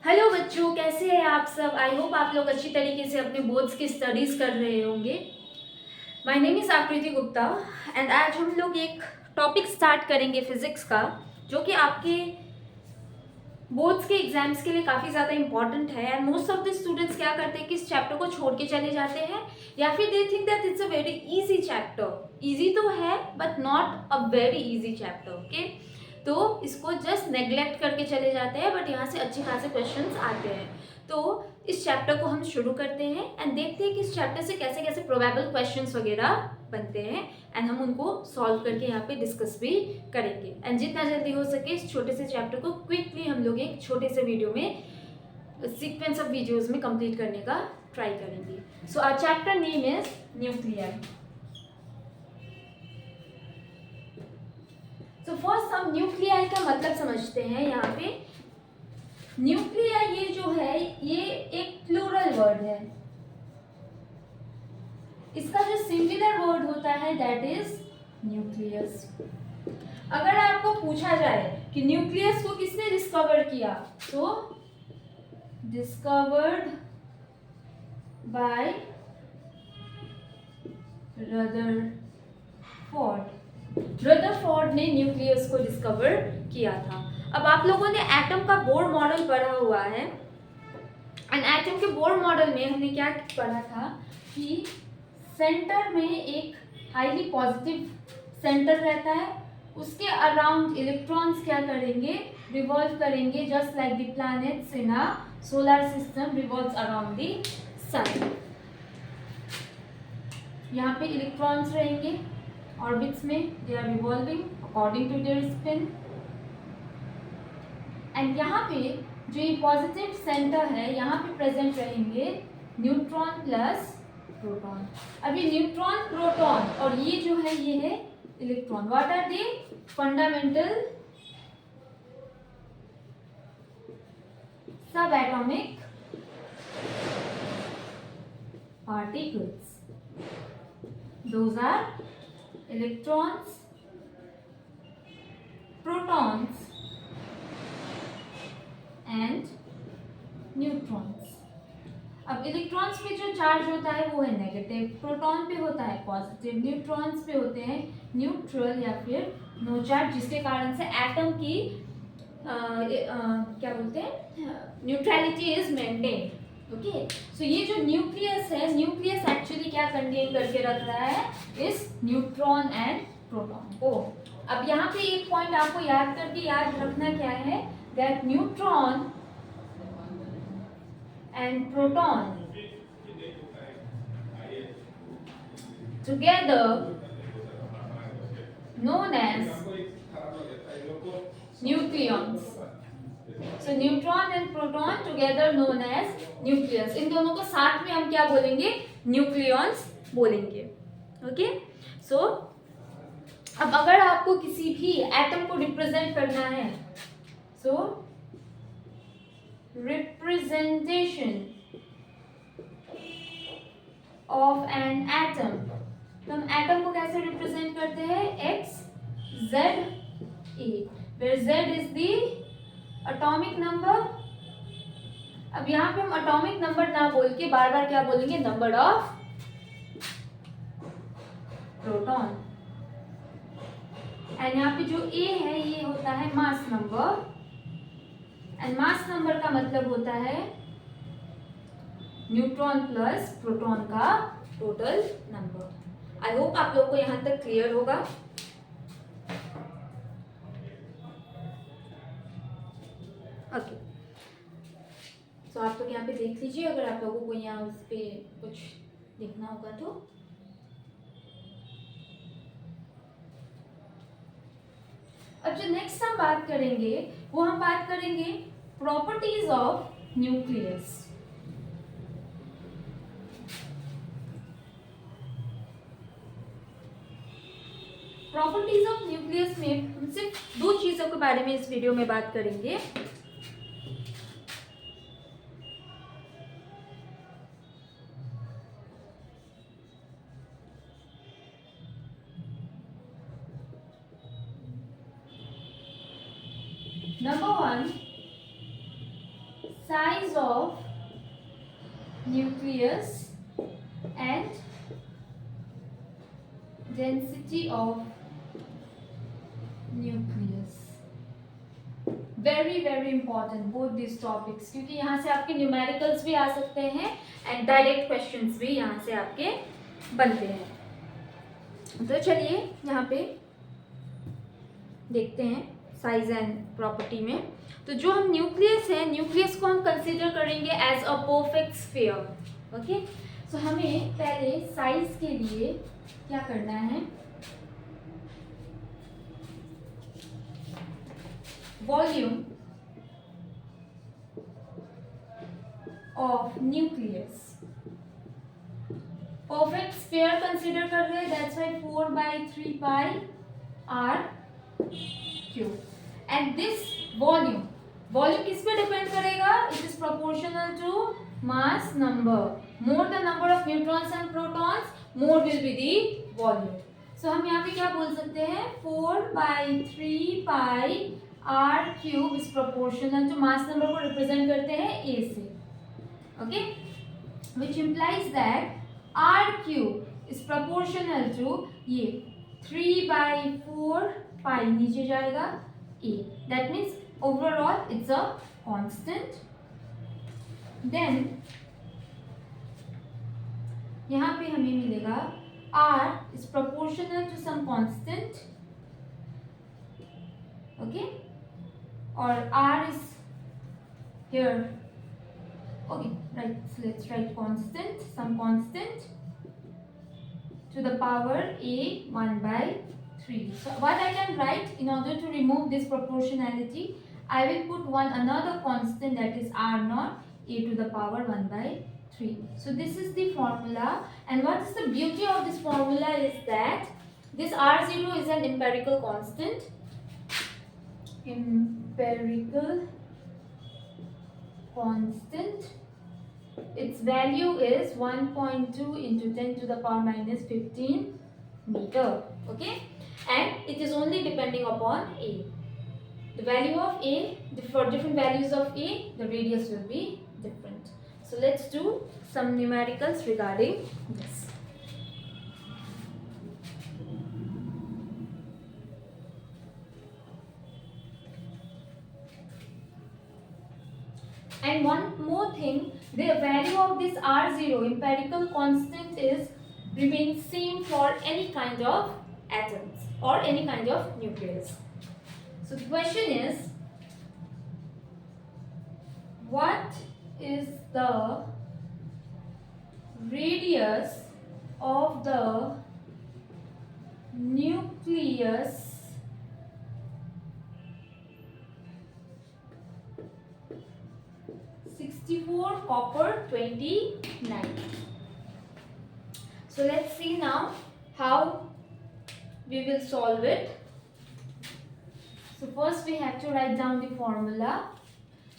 Hello बच्चों, कैसे हैं आप सब। आई होप आप लोग अच्छी तरीके से अपने बोर्ड्स की स्टडीज कर रहे होंगे। माय नेम इज आकृति गुप्ता एंड आज हम लोग एक टॉपिक स्टार्ट करेंगे फिजिक्स का, जो कि आपके बोर्ड्स के एग्जाम्स के लिए काफ़ी ज़्यादा इंपॉर्टेंट है। And most of the students क्या करते हैं कि इस चैप्टर को छोड़ के चले जाते हैं, या फिर they think that it's a very easy chapter. Easy तो है but not a very easy chapter, okay. तो इसको जस्ट नेग्लेक्ट करके चले जाते हैं, बट यहाँ से अच्छे खासे क्वेश्चंस आते हैं। तो इस चैप्टर को हम शुरू करते हैं एंड देखते हैं कि इस चैप्टर से कैसे कैसे प्रोबेबल क्वेश्चंस वगैरह बनते हैं, एंड हम उनको सॉल्व करके यहाँ पे डिस्कस भी करेंगे। एंड जितना जल्दी हो सके इस छोटे से चैप्टर को क्विकली हम लोग एक छोटे से वीडियो में, सीक्वेंस ऑफ वीडियोस में कंप्लीट करने का ट्राई करेंगे। So our chapter name is nuclear. So first हम न्यूक्लियाई का मतलब समझते हैं। यहाँ पे न्यूक्लियाई ये जो है ये एक प्लूरल वर्ड है। इसका जो सिंगुलर वर्ड होता है दैट इज न्यूक्लियस। अगर आपको पूछा जाए कि न्यूक्लियस को किसने डिस्कवर किया, तो डिस्कवर्ड बाय रदरफोर्ड ने न्यूक्लियस को डिस्कवर किया था। अब आप लोगों ने एटम का बोर मॉडल पढ़ा हुआ है, एंड एटम के बोर मॉडल में हमने क्या पढ़ा था कि सेंटर में एक हाईली पॉजिटिव सेंटर रहता है, उसके अराउंड इलेक्ट्रॉन्स क्या करेंगे, रिवॉल्व करेंगे, just like the planets in a solar system revolves around the sun. यहाँ पे इलेक्ट्रॉन्स रहेंगे ऑर्बिट्स में, they are revolving according to their spin. And यहाँ पे जो ये पॉजिटिव सेंटर है यहाँ पे प्रेजेंट रहेंगे न्यूट्रॉन प्लस प्रोटॉन। अभी न्यूट्रॉन, प्रोटॉन और ये जो है ये है electron. What are the fundamental subatomic particles. Those are electrons, protons and neutrons. अब इलेक्ट्रॉन्स पे जो चार्ज होता है वो है नेगेटिव, प्रोटॉन पे होता है पॉजिटिव, न्यूट्रॉन्स पे होते हैं न्यूट्रल या फिर नो चार्ज, जिसके कारण से एटम की क्या बोलते हैं, न्यूट्रलिटी इज मेंटेन। ओके, सो ये जो न्यूक्लियस है, न्यूक्लियस एक्चुअली क्या कंटेन करके रख रहा है, इस न्यूट्रॉन एंड प्रोटॉन को। अब यहाँ पे एक पॉइंट आपको याद करके याद रखना क्या है, that neutron and proton together known as nucleons. So neutron and proton together known as nucleus. इन दोनों को साथ में हम क्या बोलेंगे, न्यूक्लियॉन्स बोलेंगे। ओके, सो अब अगर आपको किसी भी एटम को रिप्रेजेंट करना है, so representation of an atom, तो हम एटम को कैसे रिप्रेजेंट करते हैं, X Z A, where Z is the atomic number. अब यहाँ पे हम एटॉमिक नंबर ना बोल के बार बार क्या बोलेंगे, नंबर ऑफ प्रोटॉन। एंड यहाँ पे जो ए है ये होता है mass number, and mass number का मतलब होता है न्यूट्रॉन प्लस प्रोटॉन का टोटल नंबर। आई होप आप लोग को यहां तक क्लियर होगा। ओके, सो आप लोग यहाँ पे देख लीजिए, अगर आप लोगों को यहाँ उस पे कुछ देखना होगा तो। अब जो नेक्स्ट हम बात करेंगे वो हम बात करेंगे properties of nucleus. Properties of nucleus में हम सिर्फ दो चीजों के बारे में इस वीडियो में बात करेंगे। Number one, nucleus and density of nucleus. Very important both this topics, क्योंकि यहाँ से आपके न्यूमेरिकल्स भी आ सकते हैं एंड डायरेक्ट क्वेश्चंस भी यहाँ से आपके बनते हैं। तो चलिए यहाँ पे देखते हैं साइज एंड प्रॉपर्टी में। तो जो हम न्यूक्लियस है, न्यूक्लियस को हम कंसीडर करेंगे as a perfect sphere. Okay, so हमें पहले साइज के लिए क्या करना है, volume of nucleus, perfect sphere consider कर रहे हैं, that's why 4/3 pi r cube. And this volume, volume किस पे डिपेंड करेगा, it is proportional to mass number, more the number of neutrons and protons, more will be the volume. So हम यहाँ पे क्या बोल सकते हैं, 4/3 pi r cube is proportional to mass number को रिप्रेजेंट करते हैं a से, okay, which implies that r cube is proportional to ये 3/4 पाई नीचे जाएगा a, that means overall it's a constant. Then यहाँ पे हमें मिलेगा r is proportional to some constant, okay, or r is here, okay, right, so let's write constant, some constant to the power a 1/3. So what I can write, in order to remove this proportionality, I will put another constant, that is r naught, a to the power 1/3. So this is the formula, and what is the beauty of this formula is that this r0 is an empirical constant, empirical constant, its value is 1.2 into 10 to the power minus 15 meter, okay, and it is only depending upon a. The value of a, for different values of a, the radius will be different. So let's do some numericals regarding this. And one more thing, the value of this r0 empirical constant is remains same for any kind of atoms or any kind of nucleus. So the question is, what is the radius of the nucleus copper 29? So let's see now how we will solve it. So first we have to write down the formula.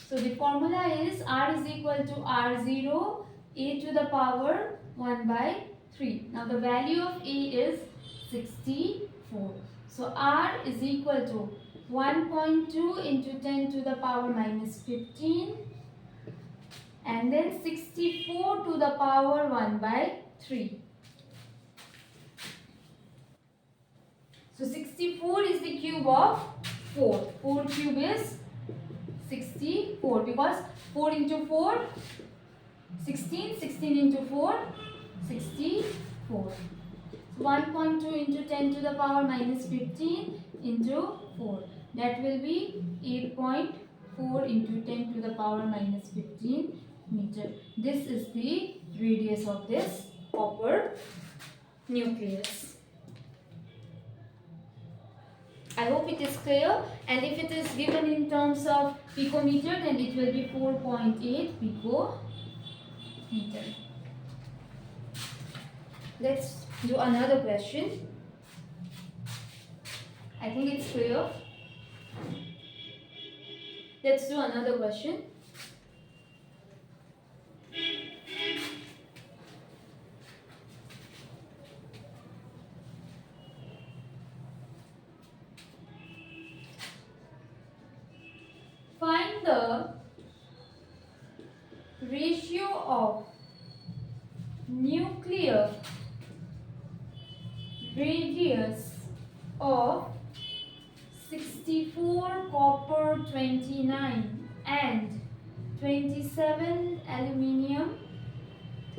So the formula is r is equal to r0 a to the power 1/3. Now the value of a is 64. So r is equal to 1.2 into 10 to the power minus 15. And then 64 to the power 1/3. So 64 is the cube of 4. 4 cube is 64, because 4 into 4, 16, 16 into 4, 64. So 1.2 into 10 to the power minus 15 into 4. That will be 8.4 into 10 to the power minus 15 meter. This is the radius of this copper nucleus. I hope it is clear, and if it is given in terms of picometer, then it will be 4.8 picometer. Let's do another question. I think it's clear. Let's do another question. Find the ratio of clear radius of 64 copper 29 and 27 aluminium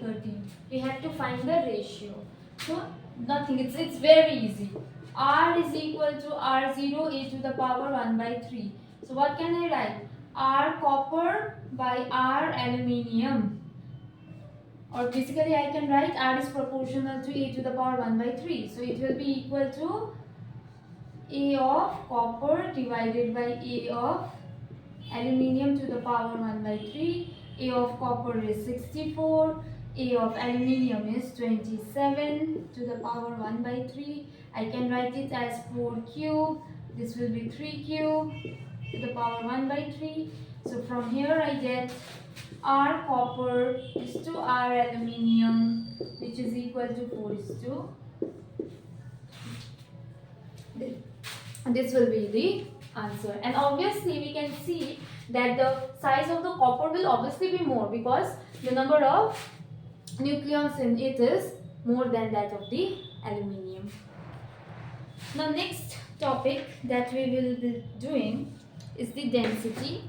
13. We have to find the ratio. So nothing, it's very easy. R is equal to R0 a to the power 1 by 3. So what can I write? R copper by R aluminium. Or basically I can write R is proportional to a to the power 1 by 3. So it will be equal to A of copper divided by A of aluminium to the power 1 by 3. A of copper is 64. A of aluminium is 27 to the power 1 by 3. I can write it as 4 cube. This will be 3 cube to the power 1 by 3. So from here I get R copper is to R aluminium, which is equal to 4 is to. This will be the answer. And obviously we can see that the size of the copper will obviously be more because the number of nucleons in it is more than that of the aluminium. Now next topic that we will be doing is the density.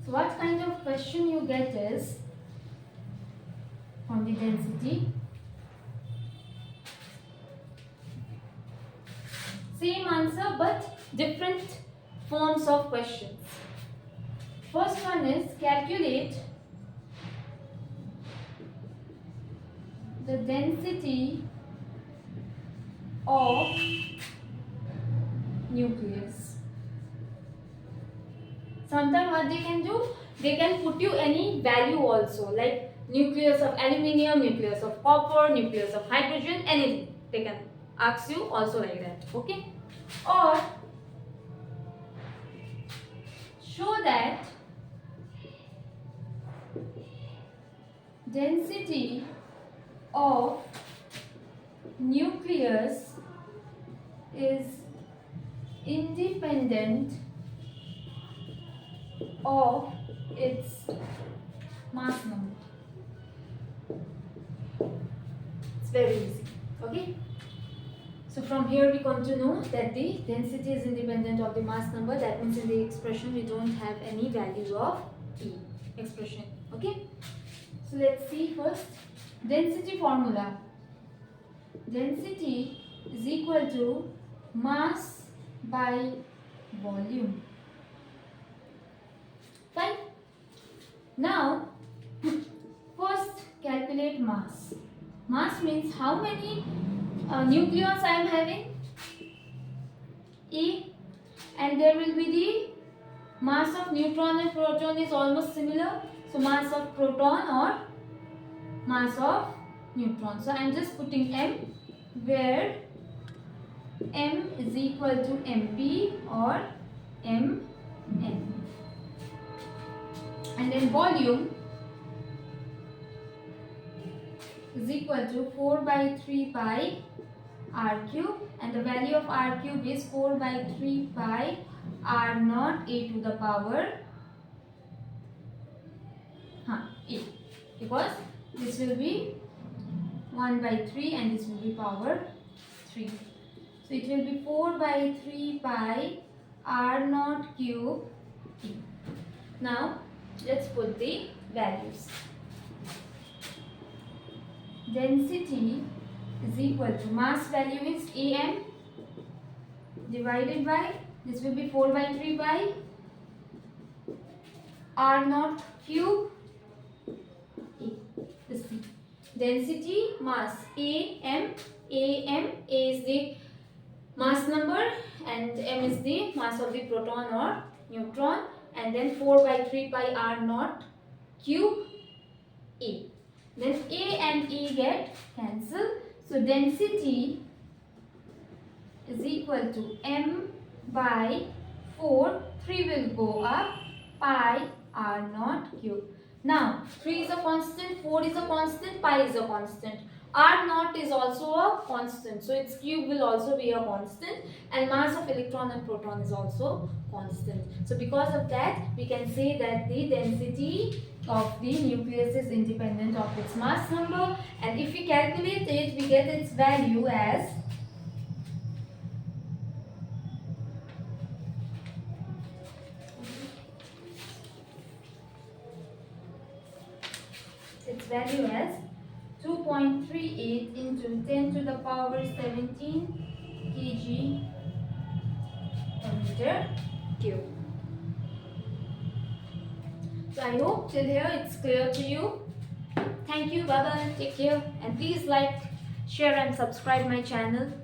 So what kind of question you get is on the density. Same answer but different forms of questions. First one is calculate the density of nucleus. Sometimes what they can do, they can put you any value also, like nucleus of aluminium, nucleus of copper, nucleus of hydrogen, anything. They can ask you also like that, okay? Or show that density of nucleus is independent of its mass number. It's very easy, okay? So from here we come to know that the density is independent of the mass number. That means in the expression we don't have any value of E expression, okay? So let's see first density formula. Density is equal to mass by volume. Fine. Now first calculate mass. Mass means how many nucleons I am having? E, and there will be the mass of neutron and proton is almost similar. So mass of proton or mass of neutron. So I am just putting M, where M is equal to MP or Mn. And then volume is equal to 4 by 3 pi r cube, and the value of r cube is 4 by 3 pi r naught a to the power a, because this will be 1 by 3 and this will be power 3. So it will be 4 by 3 pi r naught cube e. Now let's put the values. Density is equal to mass value is Am divided by, this will be 4 by 3 pi r naught cube e. This thing. Density mass Am, A is the mass number and M is the mass of the proton or neutron, and then 4 by 3 pi r naught cube A. Then A and E get cancelled. So density is equal to M by 4, 3 will go up, pi r naught cube. Now 3 is a constant, 4 is a constant, pi is a constant. R naught is also a constant, so its cube will also be a constant, and mass of electron and proton is also constant. So because of that, we can say that the density of the nucleus is independent of its mass number, and if we calculate it, we get its value as its value as 2.38 into 10 to the power 17 kg per meter cube. So I hope till here it's clear to you. Thank you, bye bye, take care, and please like, share and subscribe my channel.